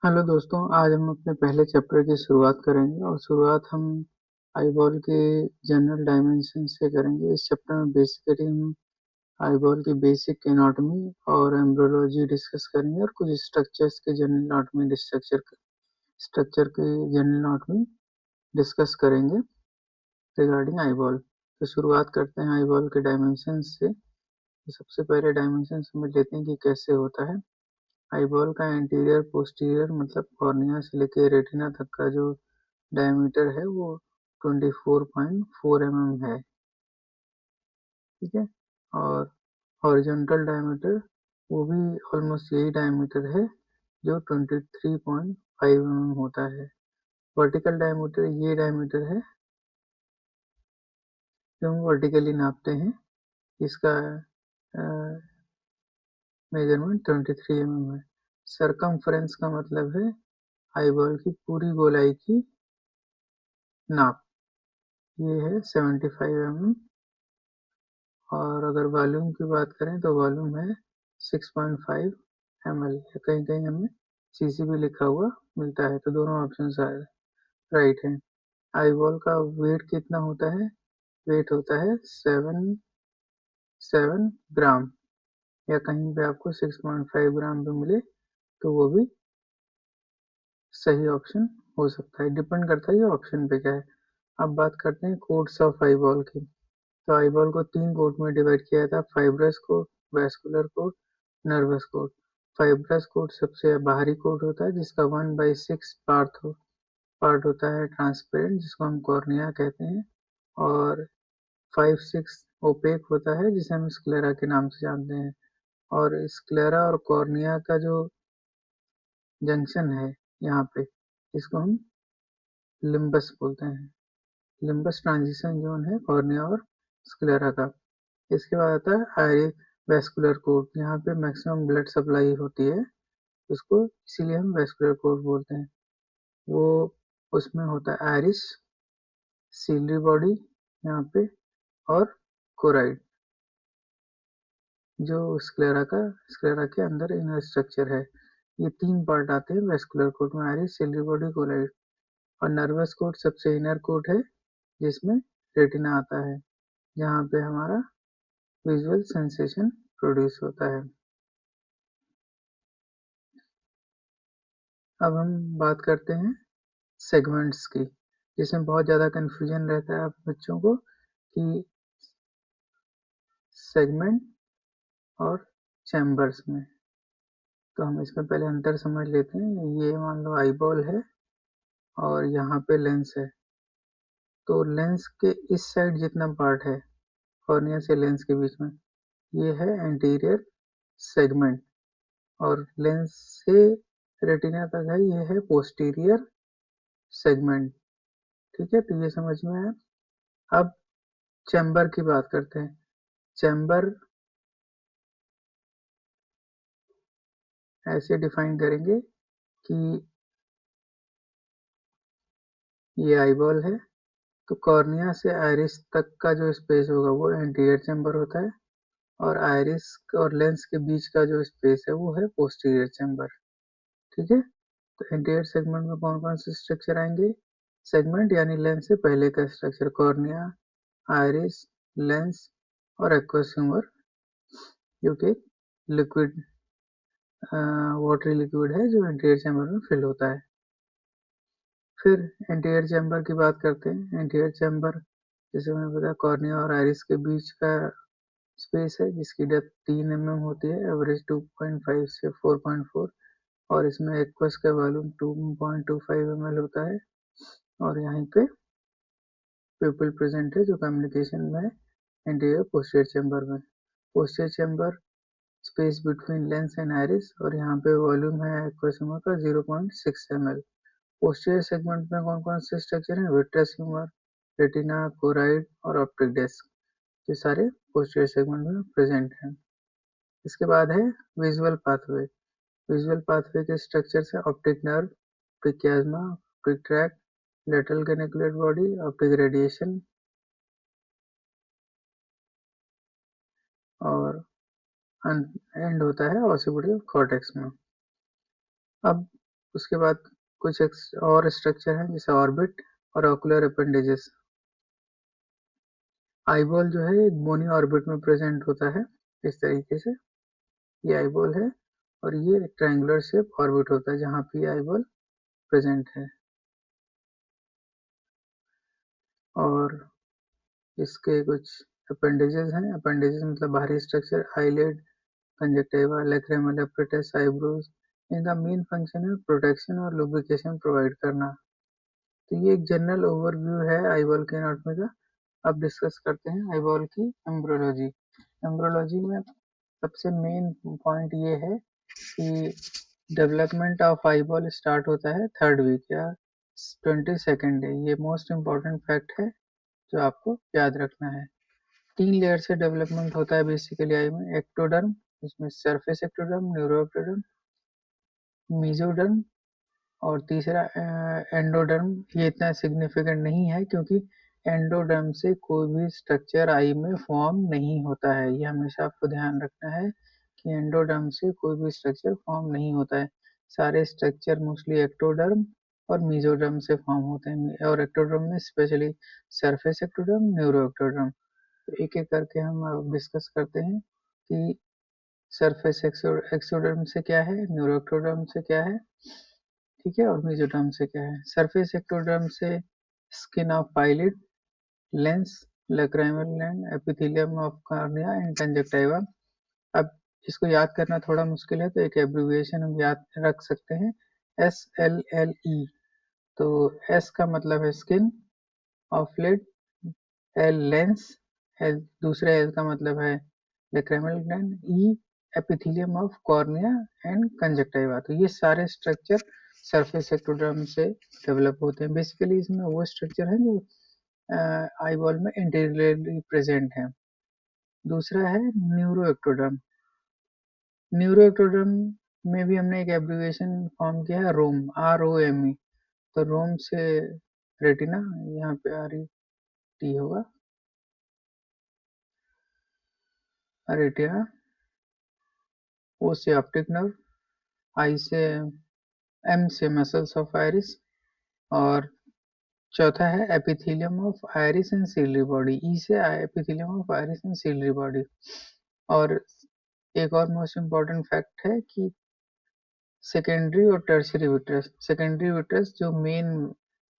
Hello दोस्तों, आज हम अपने पहले चैप्टर की शुरुआत करेंगे और शुरुआत हम आईबॉल के जनरल डायमेंशन से करेंगे। इस चैप्टर में बेसिकली हम आईबॉल की बेसिक एनाटॉमी और एम्ब्रियोलॉजी डिस्कस करेंगे और कुछ स्ट्रक्चर्स के जनरल एनाटॉमी स्ट्रक्चर की जनरल एनाटॉमी डिस्कस करेंगे रिगार्डिंग आईबॉल। तो शुरुआत करते हैं आईबॉल के डायमेंशन से। तो सबसे पहले डायमेंशन समझ लेते हैं कि कैसे होता है। आईबॉल का एंटीरियर पोस्टीरियर मतलब कॉर्निया से लेके रेटिना तक का जो डायमीटर है वो 24.4 mm है। ठीक है। और हॉरिजॉन्टल डायमीटर वो भी ऑलमोस्ट यही डायमीटर है जो 23.5 mm होता है। वर्टिकल डायमीटर ये डायमीटर है जो हम वर्टिकली नापते हैं। इसका मेजरमेंट 23 mm है। सरकमफ्रेंस का मतलब है आईबॉल की पूरी गोलाई की नाप, ये है 75 mm। और अगर वॉल्यूम की बात करें तो वॉल्यूम है 6.5 ml। कहीं कहीं हमें सीसी भी लिखा हुआ मिलता है, तो दोनों ऑप्शन राइट है। आईबॉल का वेट कितना होता है? वेट होता है 7 ग्राम, या कहीं पे आपको 6.5 ग्राम पे मिले तो वो भी सही ऑप्शन हो सकता है, डिपेंड करता है ये ऑप्शन पे क्या है। अब बात करते हैं कोड्स ऑफ आईबॉल की। तो आईबॉल को 3 कोड में डिवाइड किया था: fibrous code, vascular code, nervous code. Fibrous code सबसे बाहरी कोड होता है जिसका 1/6 पार्ट होता है ट्रांसपेरेंट, जिसको हम कॉर्निया कहते हैं। और 5/6 ओपेक होता है जिसे हम स्क्लेरा के नाम से जानते हैं। और स्क्लेरा और कॉर्निया का जो जंक्शन है यहाँ पे, इसको हम लिम्बस बोलते हैं। लिम्बस ट्रांजिशन जोन है कॉर्निया और स्क्लेरा का। इसके बाद आता है आयरिस वैस्कुलर कोड। यहाँ पे मैक्सिमम ब्लड सप्लाई होती है, उसको इसीलिए हम वैस्कुलर कोड बोलते हैं। वो उसमें होता है आयरिस, सीलरी बॉडी यहाँ पे, और कोराइड जो स्क्लेरा के अंदर इनर स्ट्रक्चर है। ये 3 पार्ट आते हैं वैस्कुलर कोड में: आयरिस, सीलरी बॉडी, कोराइड। और नर्वस कोड सबसे इनर कोड है जिसमें रेटिना आता है, जहाँ पे हमारा विजुअल सेंसेशन प्रोड्यूस होता है। अब हम बात करते हैं सेगमेंट्स की, जिसमें बहुत ज़्यादा कन्फ्यूजन रहता है आप बच्चों को कि सेगमेंट और चैम्बर्स में। तो हम इसमें पहले अंतर समझ लेते हैं। ये मान लो आईबॉल है और यहाँ पे लेंस है। तो लेंस के इस साइड जितना पार्ट है कॉर्निया से लेंस के बीच में, ये है एंटीरियर सेगमेंट। और लेंस से रेटिना तक है, ये है पोस्टीरियर सेगमेंट। ठीक है, तो ये समझ में आया। अब चैम्बर की बात करते हैं। चैम्बर ऐसे डिफाइन करेंगे कि ये आईबॉल है, तो कॉर्निया से आइरिस तक का जो स्पेस होगा वो एंटीरियर चैम्बर होता है, और आइरिस और लेंस के बीच का जो स्पेस है वो है पोस्टीरियर चैम्बर। ठीक है। तो एंटीरियर सेगमेंट में कौन कौन से स्ट्रक्चर आएंगे? सेगमेंट यानी लेंस से पहले का स्ट्रक्चर: कॉर्निया, आइरिस, लेंस और एक्वस ह्यूमर, जो कि लिक्विड वाटरी लिक्विड है जो एंटीरियर चैम्बर में फिल होता है। फिर एंटीरियर चैम्बर की बात करते हैं। एंटीरियर चैम्बर, जैसे मैंने बताया, कॉर्निया और आइरिस के बीच का स्पेस है जिसकी डेप्थ 3 mm होती है, एवरेज 2.5 से 4.4। और इसमें एक्वस का वॉल्यूम 2.25 ml होता है। और यहाँ पे प्यूपिल प्रेजेंट है जो कम्युनिकेशन में एंटीरियर पोस्टीरियर चैम्बर में। Posterior chamber space between lens and iris, और यहाँ पे वॉल्यूम है एक्वस ह्यूमर का 0.6 ml। पोस्टीरियर सेगमेंट में कौन कौन से स्ट्रक्चर हैं? विट्रस ह्यूमर, रेटिना, कोराइड और ऑप्टिक डिस्क, ये सारे पोस्टीरियर सेगमेंट में प्रेजेंट हैं। इसके बाद है विजुअल पाथवे। विजुअल पाथवे के स्ट्रक्चर है optic nerve, optic chiasma, optic tract, lateral geniculate body, optic radiation, और एंड होता है ऑसिपिटल कॉर्टेक्स में। अब उसके बाद कुछ और स्ट्रक्चर हैं जैसे ऑर्बिट और ऑकुलर अपेंडेजेस। आईबॉल जो है एक बोनी ऑर्बिट में प्रेजेंट होता है इस तरीके से, ये आईबॉल है और ये ट्रायंगुलर शेप ऑर्बिट होता है जहाँ पे आईबॉल प्रेजेंट है। और इसके कुछ अपेंडेजेस हैं, अपेंडेजेस मतलब बाहरी structure, eyelid, conjunctiva, lacrimal apparatus, eyebrows. इनका मेन फंक्शन है प्रोटेक्शन और लुब्रिकेशन प्रोवाइड करना। तो ये एक जनरल ओवरव्यू है आईबॉल के एनाटॉमी का। अब डिस्कस करते हैं आईबॉल की एम्ब्रियोलॉजी। एम्ब्रियोलॉजी में सबसे मेन पॉइंट ये है कि डेवलपमेंट ऑफ आईबॉल स्टार्ट होता है 3rd वीक या 22nd डे। ये मोस्ट इम्पॉर्टेंट फैक्ट है जो आपको याद रखना है। 3 लेयर से डेवलपमेंट होता है बेसिकली आई में। एक्टोडर्म, इसमें surface ectoderm, neuro ectoderm, mesoderm और तीसरा एंडोडर्म। ये इतना सिग्निफिकेंट नहीं है क्योंकि एंडोडर्म से कोई भी स्ट्रक्चर आई में फॉर्म नहीं होता है। ये हमेशा आपको ध्यान रखना है कि एंडोडर्म से कोई भी स्ट्रक्चर फॉर्म नहीं होता है। सारे स्ट्रक्चर मोस्टली एक्टोडर्म और मेसोडर्म से फॉर्म होते हैं, और एक्टोडर्म में specially surface ectoderm, neuro ectoderm. तो एक एक करके हम अब डिस्कस करते हैं कि सरफेस एक्टोडर्म से क्या है, न्यूरो एक्टोडर्म से क्या है, ठीक है, और मेसोडर्म से क्या है। सरफेस एक्टोडर्म से skin of eyelid, lens, lacrimal gland, epithelium of cornea and conjunctiva. अब इसको याद करना थोड़ा मुश्किल है तो एक एब्रिविएशन हम याद रख सकते हैं, SLLE। तो S का मतलब है skin of lid, L lens, L दूसरे L का मतलब है lacrimal gland, E epithelium of cornea and conjunctiva. तो ये सारे स्ट्रक्चर सरफेस एक्टोडर्म से डेवलप होते हैं। बेसिकली इसमें वो स्ट्रक्चर है जो आईबॉल में इंटीरियरली प्रेजेंट है। दूसरा है न्यूरो एक्टोडर्म। न्यूरो एक्टोडर्म में भी हमने एक एब्रिविएशन फॉर्म किया है, रोम, ROME। तो रोम से रेटिना, यहाँ पे RET होगा, रेटिना। O से ऑप्टिक नर्व, आई से, M से मसल्स ऑफ आइरिस, और चौथा है epithelium of iris and ciliary body, E से epithelium of iris and ciliary body. और एक और मोस्ट इम्पॉर्टेंट फैक्ट है कि सेकेंडरी और टर्शियरी विट्रस। सेकेंडरी विट्रस जो मेन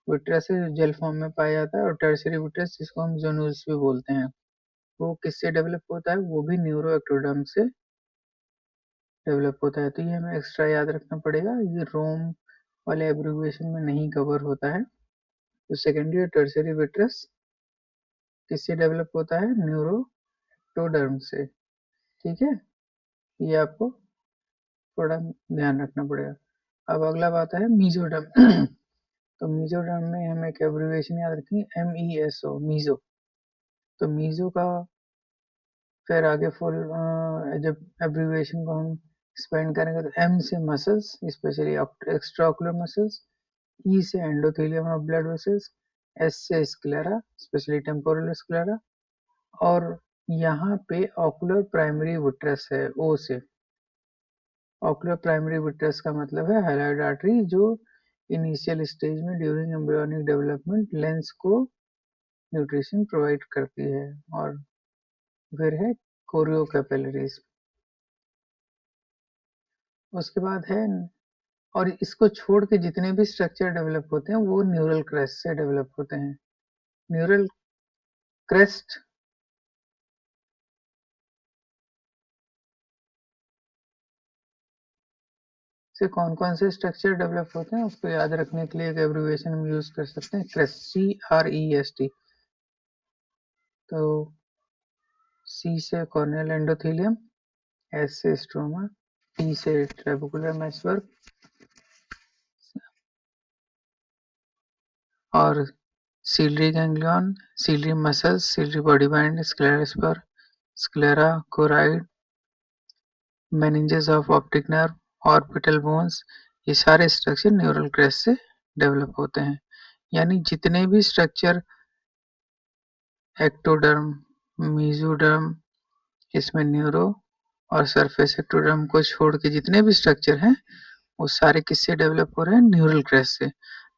विट्रस है जो जेल फॉर्म में पाया जाता है, और टर्शियरी विट्रस जिसको हम जोनूल्स भी बोलते हैं, वो किससे डेवलप होता है, वो भी न्यूरो एक्टोडर्म से डेवलप होता है। तो ये हमें एक्स्ट्रा याद रखना पड़ेगा, ये रोम वाले एब्रिविएशन में नहीं कवर होता है। तो सेकेंडरी और टर्शियरी विट्रस किससे डेवलप होता है, न्यूरो एक्टोडर्म से, ठीक है। ये आपको थोड़ा ध्यान रखना पड़ेगा। अब अगला बात है मीजोडर्म। तो मीजोडर्म में हम एक एब्रिविएशन याद रखेंगे, MESO, मीजो। तो मीजो का फिर आगे फुल जब एब्रिविएशन को हम एक्सपेंड करेंगे तो M से muscles, specially extraocular muscles, E से endothelium of blood vessels, S से स्क्लेरा, स्पेशली टेम्पोरल स्क्लेरा, और यहाँ पे ऑकुलर प्राइमरी विट्रस है, O से। ऑकुलर प्राइमरी विट्रस का मतलब है हाइलाइट आर्टरी, जो इनिशियल स्टेज में ड्यूरिंग एम्ब्रियोनिक डेवलपमेंट लेंस को न्यूट्रिशन प्रोवाइड करती है। और फिर है कोरियो कैपिलरीज। उसके बाद है, और इसको छोड़ के जितने भी स्ट्रक्चर डेवलप होते हैं वो न्यूरल क्रेस्ट से डेवलप होते हैं। न्यूरल क्रेस्ट से कौन कौन से स्ट्रक्चर डेवलप होते हैं उसको याद रखने के लिए एक एब्रिविएशन हम यूज कर सकते हैं, क्रेस्ट, CREST। तो C से कॉर्नियल एंडोथेलियम, S से स्ट्रोमा, T से ट्रेबेकुलर मेशवर्क, और ciliary ganglion, ciliary muscles, ciliary body band, sclera spur, sclera choroid, meninges of optic nerve, orbital bones. ये सारे स्ट्रक्चर न्यूरल क्रेस्ट से डेवलप होते हैं। यानी जितने भी स्ट्रक्चर एक्टोडर्म, मेसोडर्म, इसमें न्यूरो और सरफेस एक्टोडर्म को छोड़ के जितने भी स्ट्रक्चर हैं वो सारे किससे डेवलप हो रहे हैं? न्यूरल क्रस्ट से।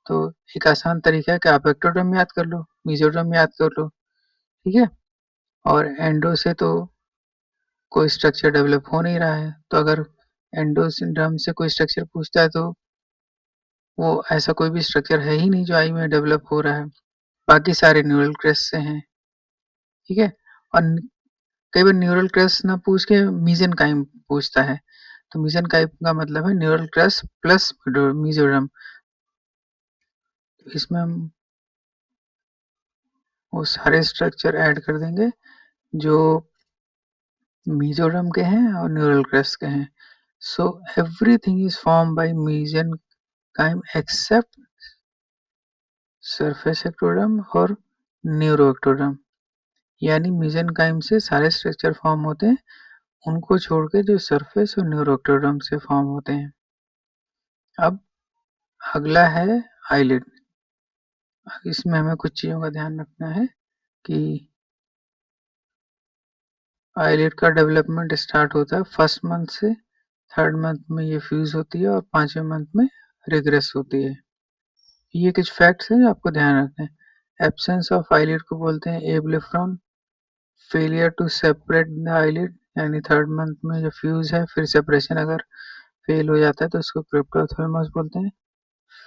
तो एक आसान तरीका है कि आप एक्टोडर्म याद कर लो, मेसोडर्म याद कर लो, ठीक है। और एंडो से तो कोई स्ट्रक्चर डेवलप हो नहीं रहा है, तो अगर एंडोडर्म से कोई स्ट्रक्चर पूछता है तो वो ऐसा कोई भी स्ट्रक्चर है ही नहीं जो आई में डेवलप हो रहा है, बाकी सारे न्यूरल क्रस्ट से हैं, ठीक है। और कई बार न्यूरल क्रस्ट ना पूछ के मीसेनकाइम पूछता है, तो मीसेनकाइम का मतलब है न्यूरल क्रस्ट प्लस मेसोडर्म। इसमें हम वो सारे स्ट्रक्चर ऐड कर देंगे जो मेसोडर्म के हैं और न्यूरल क्रस्ट के हैं। So everything is form by mesenchyme except surface ectoderm और न्यूरोएक्टोडर्म। यानी मेसेनकाइम से सारे स्ट्रक्चर फॉर्म होते हैं, उनको छोड़ के जो सरफेस और न्यूरोएक्टोडर्म से फॉर्म होते हैं। अब अगला है आईलिड। इसमें हमें कुछ चीज़ों का ध्यान रखना है कि आईलिड का डेवलपमेंट स्टार्ट होता है फर्स्ट मंथ से, थर्ड मंथ में ये फ्यूज होती है और पांचवें मंथ में रिग्रेस होती है। ये कुछ फैक्ट्स हैं जो आपको ध्यान रखना है। एब्सेंस ऑफ आईलिड को बोलते हैं ablepharon. Failure to separate the eyelid, यानी थर्ड मंथ में जो फ्यूज है फिर सेपरेशन अगर फेल हो जाता है तो उसको क्रिप्टोथर्मस बोलते हैं।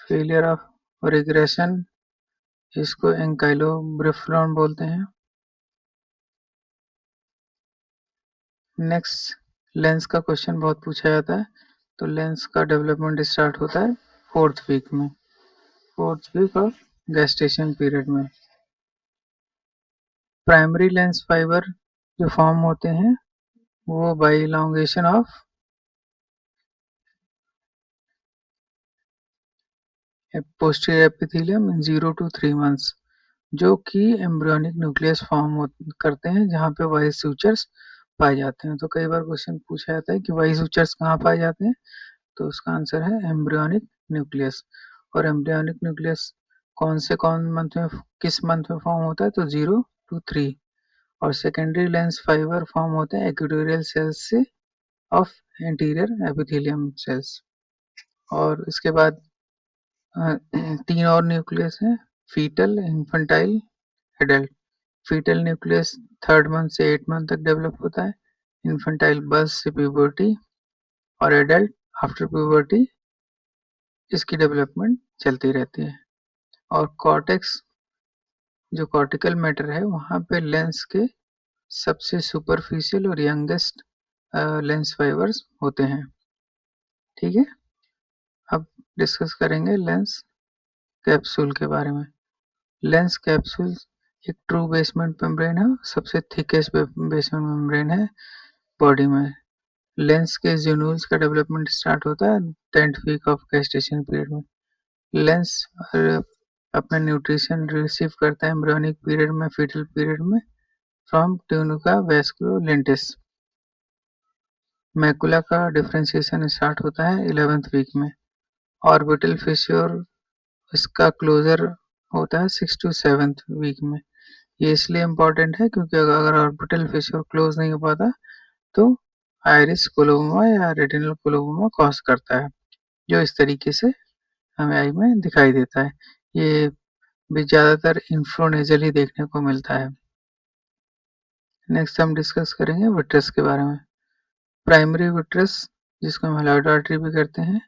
फेलियर ऑफ रिग्रेशन, इसको एंकाइलोब्रेफ्रॉन बोलते हैं। नेक्स्ट, लेंस का क्वेश्चन बहुत पूछा जाता है, तो लेंस का डेवलपमेंट स्टार्ट होता है फोर्थ वीक में, fourth week of gestation period में। प्राइमरी लेंस फाइबर जो फॉर्म होते हैं वो by elongation of posterior epithelium in 0 to 3 months, जो कि एम्ब्रियोनिक न्यूक्लियस फॉर्म करते हैं जहाँ पे वाई सूचर्स पाए जाते हैं। तो कई बार क्वेश्चन पूछा जाता है कि वाई सूचर्स कहाँ पाए जाते हैं, तो उसका आंसर है एम्ब्रियोनिक न्यूक्लियस। और एम्ब्रियोनिक न्यूक्लियस कौन मंथ में, किस मंथ में फॉर्म होता है, तो 0 to 3। और सेकेंडरी लेंस फाइबर फॉर्म होते हैं इक्वेटोरियल सेल्स से ऑफ एंटीरियर एपिथेलियम सेल्स। और इसके बाद तीन और न्यूक्लियस हैं, fetal, infantile, adult. Fetal nucleus third month से 8 मंथ तक डेवलप होता है, इन्फेंटाइल बर्थ से प्यूबर्टी, और एडल्ट आफ्टर प्यूबर्टी इसकी डेवलपमेंट चलती रहती है। और कॉर्टेक्स जो कॉर्टिकल मैटर है वहाँ पे लेंस के सबसे सुपरफिशियल और यंगेस्ट लेंस फाइबर्स होते हैं, ठीक है। अब डिस्कस करेंगे लेंस कैप्सूल के बारे में। लेंस कैप्सूल एक ट्रू बेसमेंट मेम्ब्रेन है, सबसे थिकेस्ट बेसमेंट मेम्ब्रेन है बॉडी में। लेंस के ज्यूनुल्स का डेवलपमेंट स्टार्ट होता है 10th week of gestation period में। लेंस अपना न्यूट्रिशन रिसीव करता है एम्ब्रियोनिक पीरियड में, फीटल पीरियड में, फ्रॉम ट्यूनिका वैस्कुलोलेंटिस। मैकुला का डिफरेंशिएशन स्टार्ट होता है 11th वीक में। ऑर्बिटल फिश्योर इसका क्लोजर होता है 6 to 7th वीक में। ये इसलिए इम्पोर्टेंट है क्योंकि अगर ऑर्बिटल फिशर क्लोज नहीं हो पाता तो आइरिस कोलोमा या रेटिनल कोलोमा कॉज करता है, जो इस तरीके से हमें आई में दिखाई देता है। ये भी ज्यादातर इंफ्रोनेजल ही देखने को मिलता है। नेक्स्ट हम डिस्कस करेंगे विट्रस के बारे में। प्राइमरी विट्रस, जिसको हम हेलाइड आर्टरी भी करते हैं,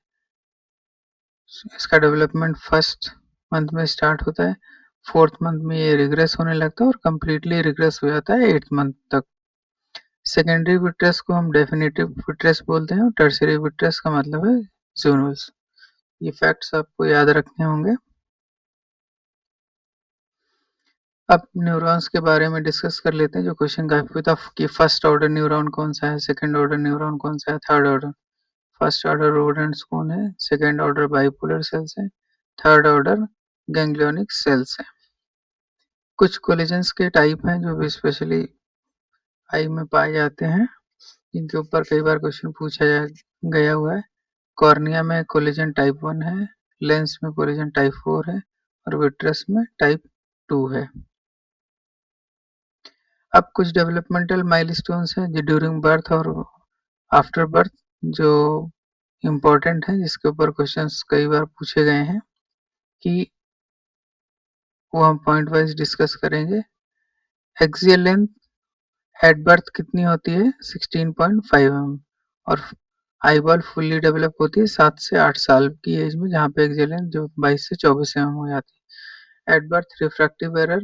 इसका डेवलपमेंट फर्स्ट मंथ में स्टार्ट होता है, फोर्थ मंथ में ये रिग्रेस होने लगता है और कम्प्लीटली रिग्रेस हो जाता है 8th मंथ तक। सेकेंडरी विट्रस को हम डेफिनेटिव विट्रस बोलते हैं और टर्शियरी विट्रस का मतलब है ज़ोनुल्स। ये फैक्ट्स आपको याद रखने होंगे। अब न्यूरॉन्स के बारे में डिस्कस कर लेते हैं, जो क्वेश्चन काफी पूछा था कि फर्स्ट ऑर्डर न्यूरॉन कौन सा है, सेकंड ऑर्डर न्यूरॉन कौन सा है, third order. First order rodents कौन है, सेकंड ऑर्डर बाइपोलर सेल्स है, थर्ड ऑर्डर गैंग्लियोनिक सेल्स है। कुछ कोलेजन्स के टाइप हैं जो स्पेशली आई में पाए जाते हैं, जिनके ऊपर कई बार क्वेश्चन पूछा गया हुआ है। कॉर्निया में कोलेजन टाइप 1 है, लेंस में कोलेजन टाइप 4 है और विट्रस में टाइप 2 है। अब कुछ डेवलपमेंटल माइलस्टोन्स हैं जो ड्यूरिंग बर्थ और आफ्टर बर्थ जो इम्पोर्टेंट है, जिसके ऊपर क्वेश्चंस कई बार पूछे गए हैं, कि वो हम पॉइंट वाइज डिस्कस करेंगे। एक्सियल लेंथ एट बर्थ कितनी होती है? 16.5 mm। और आई बॉल फुल्ली डेवलप होती है 7 से 8 साल की एज में, जहाँ पे एक्सियल लेंथ जो 22 से 24 mm हो जाती है। At birth refractive error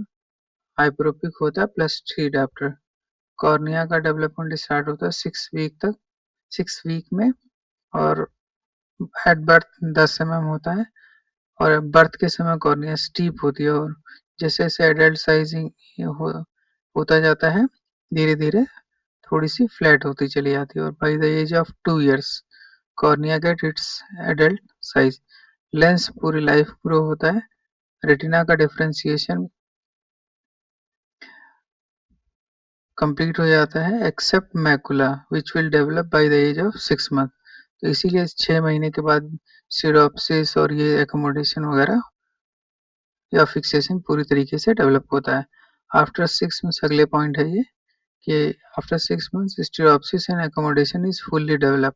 hyperopic होता है +3 डायप्टर। कॉर्निया का डेवलपमेंट स्टार्ट होता है 6 वीक में, और एट बर्थ 10 mm होता है। और बर्थ के समय कॉर्निया स्टीप होती है, और जैसे जैसे एडल्ट साइजिंग हो, होता जाता है, धीरे धीरे थोड़ी सी फ्लैट होती चली जाती है, और by the age of 2 years cornea get its adult size. Lens पूरी लाइफ ग्रो होता है। रेटिना का डिफ्रेंसिएशन कंप्लीट हो जाता है except macula which will develop by the age of 6 month। तो इसीलिए 6 महीने के बाद सिरोप्सिस और ये एकोमोडेशन वगैरह या फिक्सेशन पूरी तरीके से डेवलप होता है। आफ्टर 6 months, अगले पॉइंट है ये, कि after 6 months stereopsis and accommodation is fully develop,